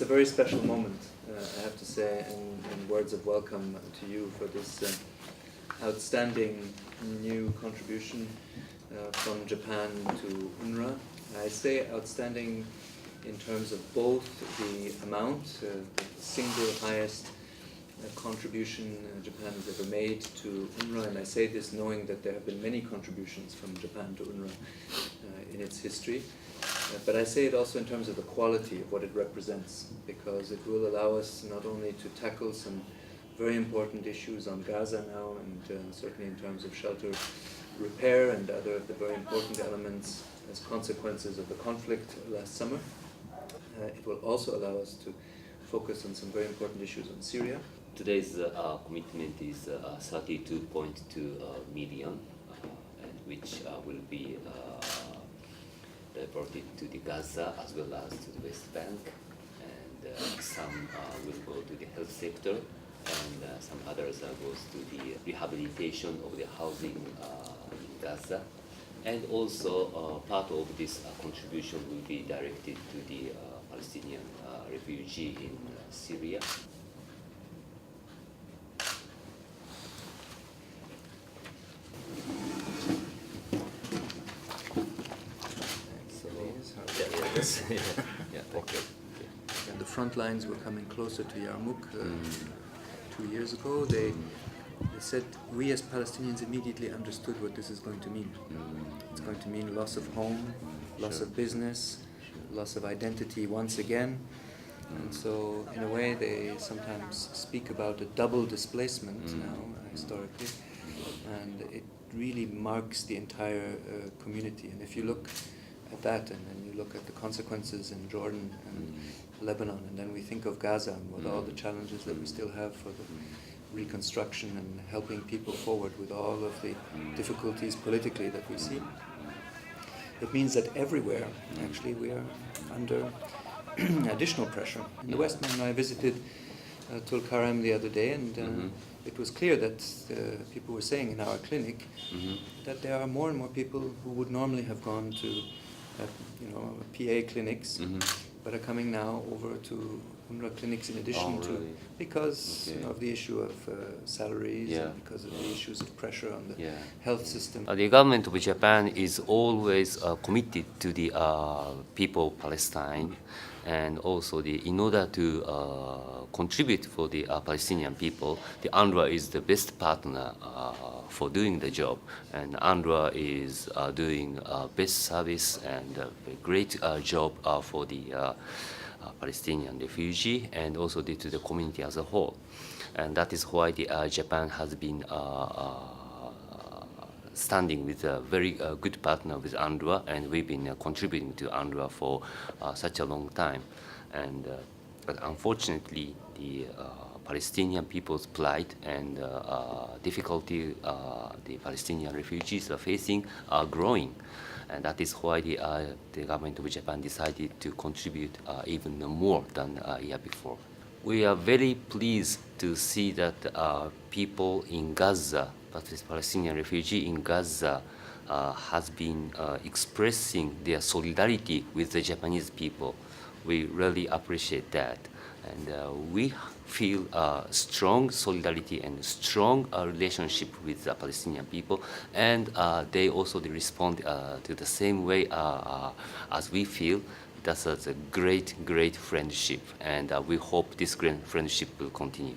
It's a very special moment, I have to say, and words of welcome to you for this outstanding new contribution from Japan to UNRWA. I say outstanding in terms of both the amount, the single highest contribution Japan has ever made to UNRWA, and I say this knowing that there have been many contributions from Japan to UNRWA in its history. But I say it also in terms of the quality of what it represents, because it will allow us not only to tackle some very important issues on Gaza now, and certainly in terms of shelter repair and other of the very important elements as consequences of the conflict last summer. It will also allow us to focus on some very important issues on Syria. Today's commitment is 32.2 million, and which will be diverted to the Gaza as well as to the West Bank, and some will go to the health sector, and some others goes to the rehabilitation of the housing in Gaza, and also part of this contribution will be directed to the Palestinian refugee in Syria. And the front lines were coming closer to Yarmouk 2 years ago. They said we as Palestinians immediately understood what this is going to mean. It's going to mean loss of home, loss of business, loss of identity once again. And so in a way they sometimes speak about a double displacement now, historically, and it really marks the entire community. And if you look at that, and then you look at the consequences in Jordan and Lebanon, and then we think of Gaza and with all the challenges that we still have for the reconstruction and helping people forward with all of the difficulties politically that we see. It means that everywhere, actually, we are under additional pressure. In the West Bank, I visited Tulkarem the other day, and it was clear that people were saying in our clinic that there are more and more people who would normally have gone to PA clinics, but are coming now over to UNRWA clinics in addition to, because of the issue of salaries, and because of the issues of pressure on the health system. The government of Japan is always committed to the people of Palestine, and also in order to contribute for the Palestinian people, the UNRWA is the best partner for doing the job, and UNRWA is doing best service and a great job for the Palestinian refugee, and also to the community as a whole. And that is why Japan has been standing with a very good partner with UNRWA, and we've been contributing to UNRWA for such a long time. And but unfortunately, the Palestinian people's plight and difficulty the Palestinian refugees are facing are growing. And that is why the government of Japan decided to contribute even more than a year before. We are very pleased to see that people in Gaza, Palestinian refugee in Gaza, has been expressing their solidarity with the Japanese people. We really appreciate that, and we feel strong solidarity and strong relationship with the Palestinian people, and they also respond to the same way as we feel. That's a great friendship, and we hope this great friendship will continue.